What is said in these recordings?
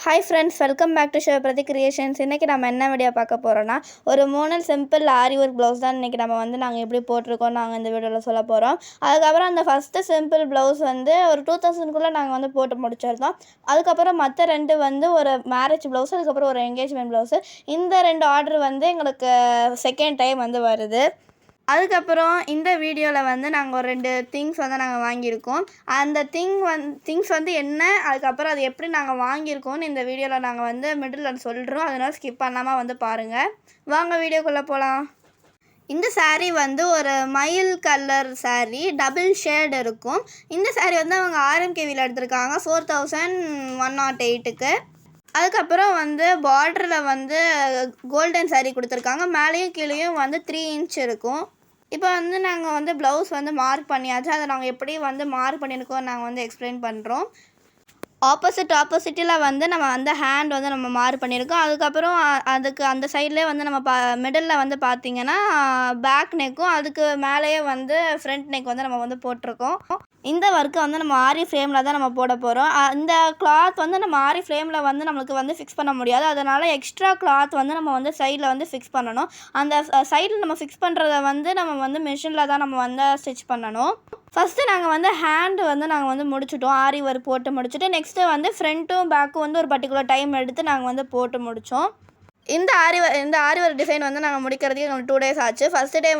Hi friends, welcome back to Sivaprathi creations. இன்றைக்கி நம்ம என்ன வீடியோ பார்க்க போகிறோன்னா, ஒரு 3 சிம்பிள் ஆரி ஒர்க் ப்ளவுஸ் தான் இன்றைக்கி நம்ம நாங்கள் எப்படி போட்டிருக்கோம் நாங்கள் இந்த வீடியோவில் சொல்ல போகிறோம். அதுக்கப்புறம் அந்த ஃபஸ்ட்டு சிம்பிள் ப்ளவுஸ் ஒரு 2000 நாங்கள் போட்டு முடிச்சிருந்தோம். அதுக்கப்புறம் மற்ற 2 ஒரு மேரேஜ் ப்ளவுஸ், அதுக்கப்புறம் ஒரு என்கேஜ்மெண்ட் ப்ளவுஸு. இந்த 2 ஆர்டர் எங்களுக்கு செகண்ட் டைம் வருது. அதுக்கப்புறம் இந்த வீடியோவில் நாங்கள் ஒரு 2 திங்ஸ் நாங்கள் வாங்கியிருக்கோம். அந்த திங்ஸ் என்ன, அதுக்கப்புறம் அது எப்படி நாங்கள் வாங்கியிருக்கோம்னு இந்த வீடியோவில் நாங்கள் மிடில் சொல்கிறோம். அதனால் ஸ்கிப் பண்ணாமல் பாருங்கள். வாங்க வீடியோக்குள்ளே போகலாம். இந்த சாரீ ஒரு மயில் கலர் சாரீ, டபுள் ஷேட் இருக்கும். இந்த சாரீ அவங்க RMKVயில் எடுத்திருக்காங்க 4108க்கு. அதுக்கப்புறம் பார்டரில் கோல்டன் சாரீ கொடுத்துருக்காங்க. மேலேயும் கீழேயும் 3 இன்ச் இருக்கும். இப்போ நாங்கள் ப்ளவுஸ் மார்க் பண்ணியாச்சு. அதை நாங்கள் எப்படி மார்க் பண்ணியிருக்கோம் நாங்கள் எக்ஸ்பிளைன் பண்ணுறோம். ஆப்போசிட்டில் நம்ம ஹேண்ட் நம்ம மார்க் பண்ணியிருக்கோம். அதுக்கப்புறம் அதுக்கு அந்த சைட்லேயே நம்ம மிடில் பார்த்தீங்கன்னா பேக் நெக்கும், அதுக்கு மேலேயே ஃப்ரண்ட் நெக் நம்ம போட்டிருக்கோம். இந்த ஒர்க்கை நம்ம ஆரி ஃப்ரேமில் தான் நம்ம போட போகிறோம். இந்த கிளாத் நம்ம ஆரி ஃப்ரேமில் நம்மளுக்கு ஃபிக்ஸ் பண்ண முடியாது. அதனால் எக்ஸ்ட்ரா கிளாத் நம்ம சைடில் ஃபிக்ஸ் பண்ணணும். அந்த சைடில் நம்ம ஃபிக்ஸ் பண்ணுறத நம்ம மிஷினில் தான் நம்ம ஸ்டிச் பண்ணணும். ஃபஸ்ட்டு நாங்கள் ஹேண்டு நாங்கள் முடிச்சிட்டோம். ஆரி ஒர்க் போட்டு முடிச்சுட்டு நெக்ஸ்ட்டு ஃப்ரண்ட்டும் பேக்கும் ஒரு பர்டிகுலர் டைம் எடுத்து நாங்கள் போட்டு முடித்தோம். இந்த ஆரி ஒர்க் டிசைன் நாங்கள் முடிக்கிறதுக்கு எங்களுக்கு 2 டேஸ் ஆச்சு. ஃபஸ்ட்டு டே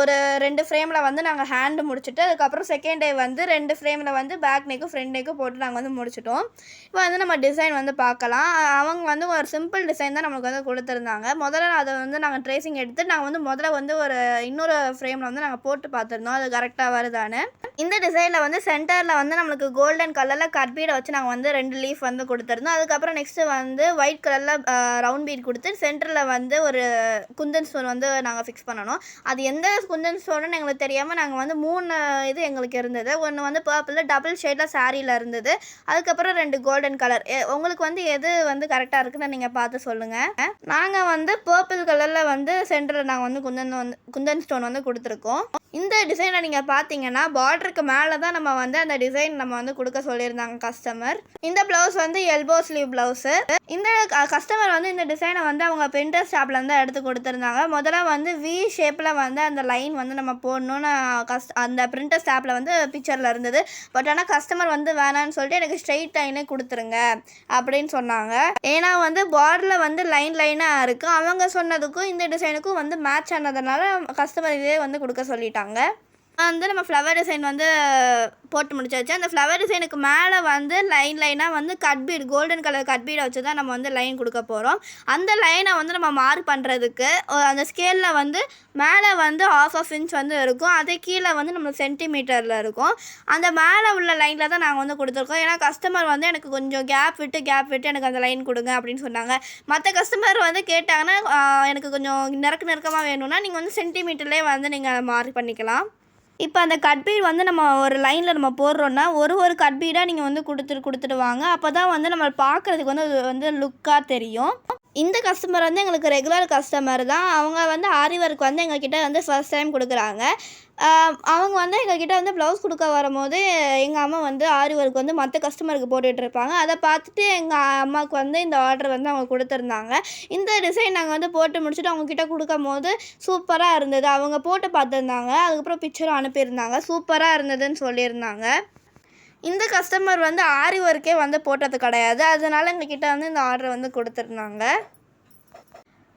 ஒரு 2 ஃப்ரேமில் நாங்கள் ஹேண்டு முடிச்சுட்டு, அதுக்கப்புறம் செகண்ட் டே 2 ஃப்ரேமில் பேக் நெக்கும் ஃப்ரண்ட் நெக்கும் போட்டு நாங்கள் முடிச்சிட்டோம். இப்போ நம்ம டிசைன் பார்க்கலாம். அவங்க ஒரு சிம்பிள் டிசைன் தான் நம்மளுக்கு கொடுத்துருந்தாங்க. முதல்ல அதை நாங்கள் ட்ரேசிங் எடுத்து நாங்கள் முதல்ல ஒரு இன்னொரு ஃப்ரேமில் நாங்கள் போட்டு பார்த்துருந்தோம், அது கரெக்டாக வருதான்னு. இந்த டிசைனில் சென்டரில் நம்மளுக்கு கோல்டன் கலரில் கட் பீடை வச்சு நாங்கள் 2 லீஃப் கொடுத்துருந்தோம். அதுக்கப்புறம் நெக்ஸ்ட்டு ஒயிட் கலரில் ரவுண்ட் பீட் கொடுத்து சென்டரில் ஒரு குந்தன் ஸ்டோன் நாங்கள் ஃபிக்ஸ் பண்ணணும். அது எந்த குந்தன் ஸ்டோன்னு எங்களுக்கு தெரியாமல் நாங்கள் 3 இது எங்களுக்கு இருந்தது. ஒன்று பர்பிளில் டபுள் ஷேடில் சாரியில் இருந்தது. அதுக்கப்புறம் 2 கோல்டன் கலர். உங்களுக்கு எது கரெக்டாக இருக்குன்னு நீங்கள் பார்த்து சொல்லுங்கள். நாங்கள் பர்பிள் கலரில் சென்டரில் நாங்கள் குந்தன் ஸ்டோன் கொடுத்துருக்கோம். இந்த டிசைனை நீங்கள் பார்த்தீங்கன்னா பார்டருக்கு மேலே தான் நம்ம அந்த டிசைன் நம்ம கொடுக்க சொல்லியிருந்தாங்க கஸ்டமர். இந்த ப்ளவுஸ் எல்போ ஸ்லீவ் ப்ளவுஸு. இந்த கஸ்டமர் இந்த டிசைனை அவங்க பிரிண்டர்ஸ் ஷாப்லேருந்து எடுத்து கொடுத்துருந்தாங்க. முதல்ல வி ஷேப்பில் அந்த லைன் நம்ம போடணும்னு அந்த பிரிண்டர் ஷாப்பில் பிக்சரில் இருந்தது. பட் ஆனால் கஸ்டமர் வேணான்னு சொல்லிட்டு எனக்கு ஸ்ட்ரெயிட் லைனே கொடுத்துருங்க அப்படின்னு சொன்னாங்க. ஏன்னா பார்டரில் லைனாக இருக்குது. அவங்க சொன்னதுக்கும் இந்த டிசைனுக்கும் மேட்ச் ஆனதுனால கஸ்டமர் இதே கொடுக்க சொல்லிட்டாங்க. நம்ம ஃப்ளவர் டிசைன் போட்டு முடிச்சாச்சு. அந்த ஃப்ளவர் டிசைனுக்கு மேலே லைனாக cut beat, golden colour cut பீடை வச்சு தான் நம்ம லைன் கொடுக்க போகிறோம். அந்த லைனை நம்ம மார்க் பண்ணுறதுக்கு அந்த ஸ்கேலில் மேலே ½ இன்ச் இருக்கும். அதே கீழே நம்ம சென்டிமீட்டரில் இருக்கும். அந்த மேலே உள்ள லைனில் தான் நாங்கள் கொடுத்துருக்கோம். ஏன்னா கஸ்டமர் எனக்கு கொஞ்சம் கேப் விட்டு எனக்கு அந்த லைன் கொடுங்க அப்படின்னு சொன்னாங்க. மற்ற கஸ்டமர் கேட்டாங்கன்னா எனக்கு கொஞ்சம் நெருக்கமாக வேணும்னா நீங்கள் சென்டிமீட்டர்லேயே நீங்கள் மார்க் பண்ணிக்கலாம். இப்போ அந்த கட் பீட் நம்ம ஒரு லைனில் நம்ம போடுறோன்னா ஒரு கட் பீடாக நீங்கள் கொடுத்துட்டு வாங்க. அப்போ தான் நம்ம பார்க்குறதுக்கு லுக்காக தெரியும். இந்த கஸ்டமர் எங்களுக்கு ரெகுலர் கஸ்டமர் தான். அவங்க ஆரி ஒர்க் எங்ககிட்ட ஃபர்ஸ்ட் டைம் கொடுக்குறாங்க. அவங்க எங்ககிட்ட ப்ளவுஸ் கொடுக்க வரும்போது எங்கள் அம்மா ஆரி ஒர்க் மற்ற கஸ்டமருக்கு போட்டுகிட்டு இருப்பாங்க. அதை பார்த்துட்டு எங்கள் அம்மாவுக்கு இந்த ஆர்டர் அவங்க கொடுத்துருந்தாங்க. இந்த டிசைன் நாங்கள் போட்டு முடிச்சுட்டு அவங்கக்கிட்ட கொடுக்கும் போது சூப்பராக இருந்தது. அவங்க போட்டு பார்த்துருந்தாங்க. அதுக்கப்புறம் பிக்சரும் அனுப்பியிருந்தாங்க. சூப்பராக இருந்ததுன்னு சொல்லியிருந்தாங்க. இந்த கஸ்டமர் ஆரி ஒர்க்கே போட்டது கிடையாது. அதனால் எங்ககிட்ட இந்த ஆர்டர் கொடுத்துருந்தாங்க.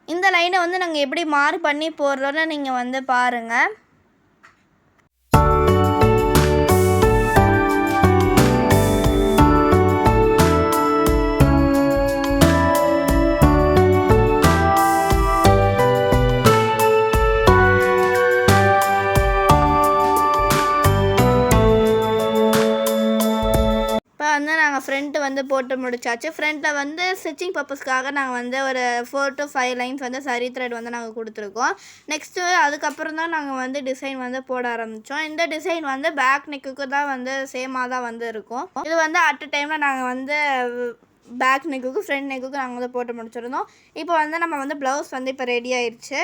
இந்த லைனை நாங்கள் எப்படி மார்க் பண்ணி போடுறோன்னு நீங்கள் பாருங்கள். நாங்கள் ஃப்ரண்ட்டு போட்டு முடிச்சாச்சு. ஃப்ரண்ட்டில் ஸ்டிச்சிங் பர்பஸ்க்காக நாங்கள் ஒரு 4 to 5 லைன்ஸ் சரி த்ரெட் நாங்கள் கொடுத்துருக்கோம். நெக்ஸ்ட்டு அதுக்கப்புறம் தான் நாங்கள் டிசைன் போட ஆரம்பித்தோம். இந்த டிசைன் பேக் நெக்குக்கு தான் சேமாக தான் இருக்கும். இது அட் டைமில் நாங்கள் பேக் நெக்குக்கு ஃப்ரண்ட் நெக்குக்கு நாங்கள் போட்டு முடிச்சிருந்தோம். இப்போ நம்ம ப்ளவுஸ் இப்போ ரெடி ஆயிடுச்சு.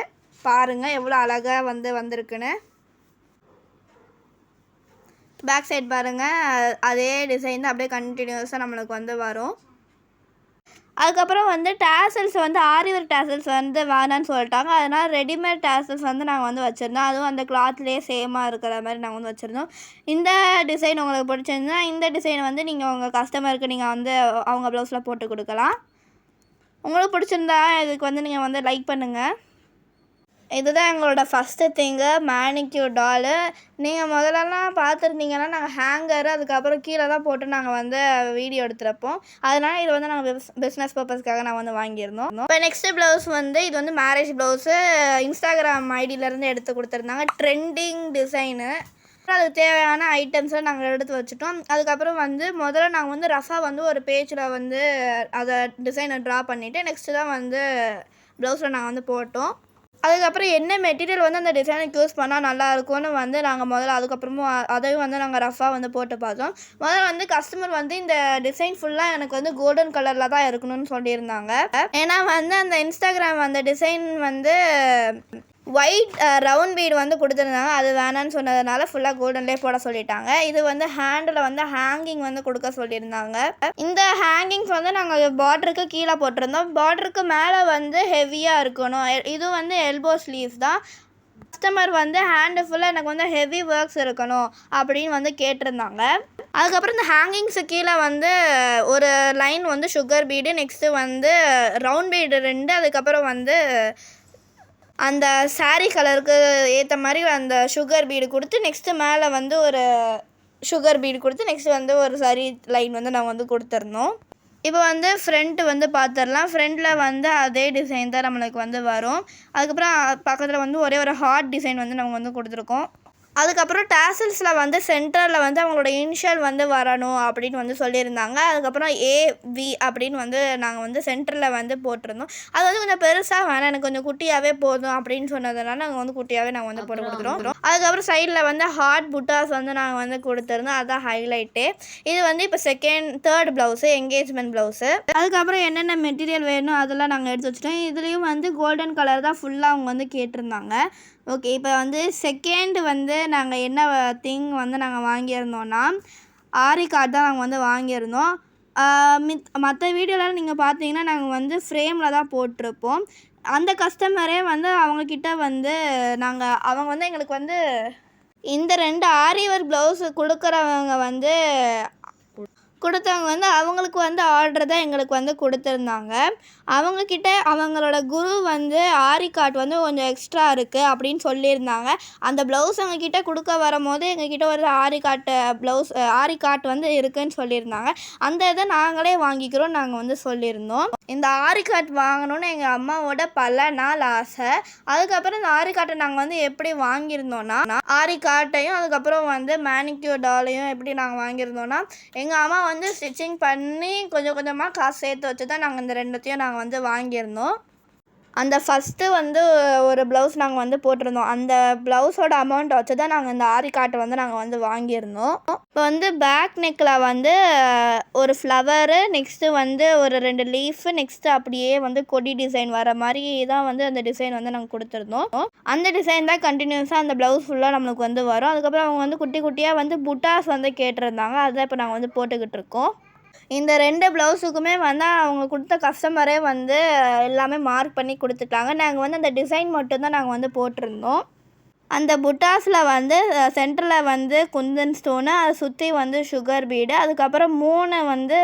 பாருங்கள் எவ்வளோ அழகாக வந்திருக்குன்னு. பேக் சைட் பாருங்கள், அதே டிசைன் தான் அப்படியே கண்டினியூஸாக நம்மளுக்கு வரும். அதுக்கப்புறம் வந்து டேசல்ஸ் வந்து ஆரி ஒர்க் டேசல்ஸ் வந்து வேணான்னு சொல்லிட்டாங்க. அதனால் ரெடிமேட் டேசல்ஸ் வந்து நாங்கள் வந்து வச்சுருந்தோம். அதுவும் அந்த கிளாத்லேயே சேமாக இருக்கிற மாதிரி நாங்கள் வந்து வச்சுருந்தோம். இந்த டிசைன் உங்களுக்கு பிடிச்சிருந்தா இந்த டிசைன் வந்து நீங்கள் உங்கள் கஸ்டமருக்கு நீங்கள் வந்து அவங்க ப்ளவுஸில் போட்டு கொடுக்கலாம். உங்களுக்கு பிடிச்சிருந்தா இதுக்கு வந்து நீங்கள் வந்து லைக் பண்ணுங்கள். இதுதான் எங்களோட ஃபஸ்ட்டு திங்கு மேனிக்யூர் டாலு. நீங்கள் முதல்லலாம் பார்த்துருந்தீங்கன்னா நாங்கள் ஹேங்கரு அதுக்கப்புறம் கீழே தான் போட்டு நாங்கள் வந்து வீடியோ எடுத்துருப்போம். அதனால் இது வந்து நாங்கள் பிஸ்னஸ் பர்பஸ்க்காக நான் வந்து வாங்கியிருந்தோம். இப்போ நெக்ஸ்ட்டு ப்ளவுஸ் வந்து இது வந்து மேரேஜ் ப்ளவுஸு இன்ஸ்டாகிராம் ஐடியிலேருந்து எடுத்து கொடுத்துருந்தாங்க. Trending design. அதுக்கு தேவையான ஐட்டம்ஸை நாங்கள் எடுத்து வச்சுட்டோம். அதுக்கப்புறம் வந்து முதல்ல நாங்கள் வந்து ரஃபாக வந்து ஒரு பேஜில் வந்து அதை டிசைனை ட்ரா பண்ணிவிட்டு நெக்ஸ்ட்டு தான் வந்து ப்ளவுஸில் நாங்கள் வந்து போட்டோம். அதுக்கப்புறம் என்ன மெட்டீரியல் வந்து அந்த டிசைனுக்கு யூஸ் பண்ணால் நல்லாயிருக்கும்னு வந்து நாங்கள் முதல்ல அதுக்கப்புறமும் அதையும் வந்து நாங்கள் ரஃபாக வந்து போட்டு பார்த்தோம். முதல்ல வந்து கஸ்டமர் வந்து இந்த டிசைன் ஃபுல்லாக எனக்கு வந்து கோல்டன் கலரில் தான் இருக்கணும்னு சொல்லியிருந்தாங்க. ஏன்னா வந்து அந்த இன்ஸ்டாகிராம் அந்த டிசைன் வந்து ஒயிட் ரவுண்ட் பீடு வந்து கொடுத்துருந்தாங்க. அது வேணான்னு சொன்னதுனால ஃபுல்லாக கோல்டன்லேயே போட சொல்லிட்டாங்க. இது வந்து ஹேண்டில் வந்து ஹேங்கிங் வந்து கொடுக்க சொல்லியிருந்தாங்க. இந்த ஹேங்கிங்ஸ் வந்து நாங்கள் பார்டருக்கு கீழே போட்டிருந்தோம். பார்டருக்கு மேலே வந்து ஹெவியாக இருக்கணும். இது வந்து எல்போ ஸ்லீவ்ஸ் தான். கஸ்டமர் வந்து ஹேண்டு ஃபுல்லாக எனக்கு வந்து ஹெவி ஒர்க்ஸ் இருக்கணும் அப்படின்னு வந்து கேட்டிருந்தாங்க. அதுக்கப்புறம் இந்த ஹேங்கிங்ஸு கீழே வந்து ஒரு லைன் வந்து சுகர் பீடு, நெக்ஸ்ட்டு வந்து ரவுண்ட் பீடு 2, அதுக்கப்புறம் வந்து அந்த சாரீ கலருக்கு ஏற்ற மாதிரி அந்த சுகர் பீடு கொடுத்து நெக்ஸ்ட்டு மேலே வந்து ஒரு சுகர் பீடு கொடுத்து நெக்ஸ்ட்டு வந்து ஒரு சாரீ லைன் வந்து நாங்கள் வந்து கொடுத்துருந்தோம். இப்போ வந்து ஃப்ரண்ட்டு வந்து பார்த்துடலாம். ஃப்ரண்ட்டில் வந்து அதே டிசைன் தான் நம்மளுக்கு வந்து வரும். அதுக்கப்புறம் பக்கத்தில் வந்து ஒரே ஒரு ஹார்ட் டிசைன் வந்து நம்ம வந்து கொடுத்துருக்கோம். அதுக்கப்புறம் டேசல்ஸில் வந்து சென்டரில் வந்து அவங்களோட இனிஷியல் வந்து வரணும் அப்படின்னு வந்து சொல்லியிருந்தாங்க. அதுக்கப்புறம் ஏவி அப்படின்னு வந்து நாங்கள் வந்து சென்டரில் வந்து போட்டிருந்தோம். அது வந்து கொஞ்சம் பெருசாக வேணாம், எனக்கு கொஞ்சம் குட்டியாகவே போதும் அப்படின்னு சொன்னதுனால நாங்கள் வந்து குட்டியாகவே நாங்கள் வந்து போட்டு கொடுத்துருவோம். அதுக்கப்புறம் சைடில் வந்து ஹார்ட் புட்டாஸ் வந்து நாங்கள் வந்து கொடுத்துருந்தோம். அதுதான் ஹைலைட்டு. இது வந்து இப்போ தேர்ட் ப்ளவுஸு, என்கேஜ்மெண்ட் ப்ளவுஸு. அதுக்கப்புறம் என்னென்ன மெட்டீரியல் வேணும் அதெல்லாம் நாங்கள் எடுத்து வச்சுட்டோம். இதுலேயும் வந்து கோல்டன் கலர் தான் ஃபுல்லாக அவங்க வந்து கேட்டிருந்தாங்க. ஓகே, இப்போ வந்து செகண்ட் வந்து நாங்கள் என்ன திங் வந்து நாங்கள் வாங்கியிருந்தோன்னா ஆரி கார்டு தான் நாங்கள் வந்து வாங்கியிருந்தோம். மற்ற வீடியோலாம் நீங்கள் பார்த்தீங்கன்னா நாங்கள் வந்து ஃப்ரேமில் தான் போட்டிருப்போம். அந்த கஸ்டமரே வந்து அவங்கக்கிட்ட வந்து அவங்க வந்து எங்களுக்கு வந்து இந்த 2 ஆரி ஒர்க் ப்ளவுஸு கொடுக்குறவங்க வந்து அவங்களுக்கு வந்து ஆர்டர் தான் எங்களுக்கு வந்து கொடுத்துருந்தாங்க. அவங்கக்கிட்ட அவங்களோட குரு வந்து ஆரி காட் வந்து கொஞ்சம் எக்ஸ்ட்ரா இருக்குது அப்படின்னு சொல்லியிருந்தாங்க. அந்த ப்ளவுஸ் அவங்கக்கிட்ட கொடுக்க வரும்போது எங்கக்கிட்ட ஒரு ஆரி காட் வந்து இருக்குதுன்னு சொல்லியிருந்தாங்க. அந்த இதை நாங்களே வாங்கிக்கிறோம் நாங்கள் வந்து சொல்லியிருந்தோம். இந்த ஆரி காட் வாங்கணும்னு எங்கள் அம்மாவோட பல நாள் ஆசை. அதுக்கப்புறம் இந்த ஆரி காட்டை நாங்கள் வந்து எப்படி வாங்கியிருந்தோன்னா ஆரி காட்டையும் அதுக்கப்புறம் வந்து மேனிக்யூர் டாலையும் எப்படி நாங்கள் வாங்கியிருந்தோன்னா எங்கள் அம்மா வந்து ஸ்டிச்சிங் பண்ணி கொஞ்சம் கொஞ்சமாக காசு சேர்த்து வச்சு தான் நாங்கள் இந்த 2த்தையும் நாங்கள் வந்து வாங்கியிருந்தோம். அந்த ஃபஸ்ட்டு வந்து ஒரு ப்ளவுஸ் நாங்கள் வந்து போட்டிருந்தோம். அந்த ப்ளவுஸோட அமௌண்ட் வச்சு தான் நாங்கள் இந்த ஆரி காட்டை வந்து நாங்கள் வந்து வாங்கியிருந்தோம். இப்போ வந்து பேக் நெக்கில் வந்து ஒரு ஃப்ளவரு, நெக்ஸ்ட்டு வந்து ஒரு 2 லீஃபு, நெக்ஸ்ட்டு அப்படியே வந்து கொடி டிசைன் வர மாதிரி தான் வந்து அந்த டிசைன் வந்து நாங்கள் கொடுத்துருந்தோம். அந்த டிசைன் தான் கண்டினியூஸாக அந்த ப்ளவுஸ் ஃபுல்லாக நம்மளுக்கு வந்து வரும். அதுக்கப்புறம் அவங்க வந்து குட்டி குட்டியாக வந்து புட்டாஸ் வந்து கேட்டிருந்தாங்க. அதுதான் இப்போ நாங்கள் வந்து போட்டுக்கிட்டு இருக்கோம். இந்த 2 ப்ளவுஸுக்குமே வந்து அவங்க கொடுத்த கஸ்டமரே வந்து எல்லாமே மார்க் பண்ணி கொடுத்துட்டாங்க. நாங்கள் வந்து அந்த டிசைன் மட்டும்தான் நாங்கள் வந்து போட்டிருந்தோம். அந்த புட்டாஸில் வந்து சென்டரில் வந்து குந்தன் ஸ்டோனு, அதை சுற்றி வந்து சுகர் பீடு, அதுக்கப்புறம் 3 வந்து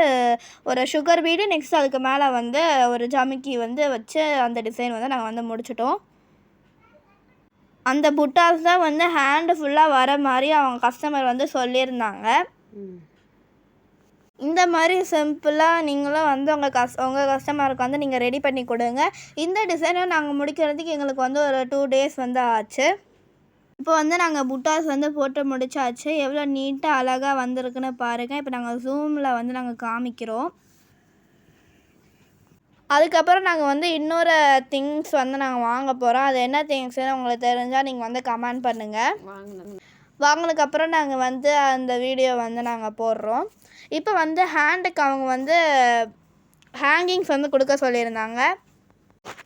ஒரு சுகர் பீடு, நெக்ஸ்ட் அதுக்கு மேலே வந்து ஒரு ஜமிக்கி வந்து வச்சு அந்த டிசைன் வந்து நாங்கள் வந்து முடிச்சிட்டோம். அந்த புட்டாஸ் தான் வந்து ஹேண்டு ஃபுல்லாக வர மாதிரி அவங்க கஸ்டமர் வந்து சொல்லியிருந்தாங்க. இந்த மாதிரி சிம்பிளாக நீங்களும் வந்து உங்கள் கஸ்டமருக்கு வந்து நீங்கள் ரெடி பண்ணி கொடுங்க. இந்த டிசைனை நாங்கள் முடிக்கிறதுக்கு எங்களுக்கு வந்து ஒரு 2 days வந்து ஆச்சு. இப்போ வந்து நாங்கள் புட்டாஸ் வந்து போட்டு முடிச்சாச்சு. எவ்வளோ நீட்டாக அழகாக வந்திருக்குன்னு பாருங்கள். இப்போ நாங்கள் ஜூமில் வந்து நாங்கள் காமிக்கிறோம். அதுக்கப்புறம் நாங்கள் வந்து இன்னொரு திங்ஸ் வந்து நாங்கள் வாங்க போகிறோம். அது என்ன திங்ஸ்னு உங்களுக்கு தெரிஞ்சால் நீங்கள் வந்து கமெண்ட் பண்ணுங்கள். வாங்கினதுக்கப்புறம் நாங்கள் வந்து அந்த வீடியோ வந்து நாங்கள் போடுறோம். இப்போ வந்து ஹேண்டுக்கு அவங்க வந்து ஹேங்கிங்ஸ் வந்து கொடுக்க சொல்லியிருந்தாங்க.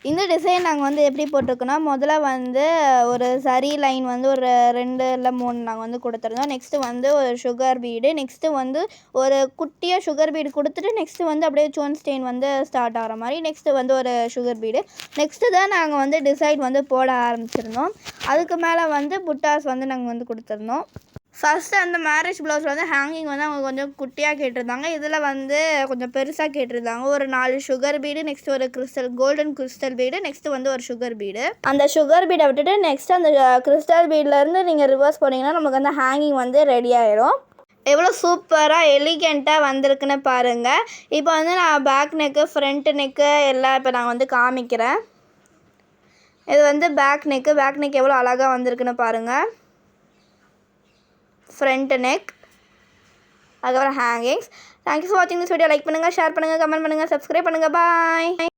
இந்த டிசைன் நாங்கள் வந்து எப்படி போட்டிருக்கோன்னா, முதல்ல வந்து ஒரு சரி லைன் வந்து ஒரு 2 இல்லை 3 நாங்கள் வந்து கொடுத்துருந்தோம். நெக்ஸ்ட்டு வந்து ஒரு சுகர் பீடு, நெக்ஸ்ட்டு வந்து ஒரு குட்டியாக சுகர் பீடு கொடுத்துட்டு, நெக்ஸ்ட்டு வந்து அப்படியே ஸ்டோன் ஸ்டெயின் வந்து ஸ்டார்ட் ஆகிற மாதிரி, நெக்ஸ்ட்டு வந்து ஒரு சுகர் பீடு. நெக்ஸ்ட்டு தான் நாங்கள் வந்து டிசைன் வந்து போட ஆரம்பிச்சிருந்தோம். அதுக்கு மேலே வந்து புட்டாஸ் வந்து நாங்கள் வந்து கொடுத்துருந்தோம். ஃபஸ்ட்டு அந்த மேரேஜ் ப்ளவுஸில் வந்து ஹேங்கிங் வந்து அவங்க கொஞ்சம் குட்டியாக கேட்டிருந்தாங்க. இதில் வந்து கொஞ்சம் பெருசாக கேட்டிருந்தாங்க. ஒரு 4 சுகர் பீடு, நெக்ஸ்ட்டு ஒரு கோல்டன் கிறிஸ்டல் பீடு, நெக்ஸ்ட்டு வந்து ஒரு சுகர் பீடு. அந்த சுகர் பீடை விட்டுட்டு நெக்ஸ்ட்டு அந்த கிறிஸ்டல் பீட்லேருந்து நீங்கள் ரிவர்ஸ் போனீங்கன்னா நமக்கு அந்த ஹேங்கிங் வந்து ரெடி ஆயிடும். எவ்வளோ சூப்பராக எலிகெண்ட்டாக வந்திருக்குன்னு பாருங்கள். இப்போ வந்து நான் பேக் நெக்கு, ஃப்ரண்ட் நெக்கு எல்லாம் இப்போ நான் வந்து காமிக்கிறேன். இது வந்து பேக் நெக் எவ்வளோ அழகாக வந்திருக்குன்னு பாருங்கள். ஃப்ரண்ட் நெக், அதுக்கப்புறம் ஹேங்கிங்ஸ். தேங்க்யூ ஃபார் வாட்சிங் திஸ் வீடியோ. லைக் பண்ணுங்கள், ஷேர் பண்ணுங்கள், கமெண்ட் பண்ணுங்கள், சப்ஸ்கிரைப் பண்ணுங்கள். பாய்.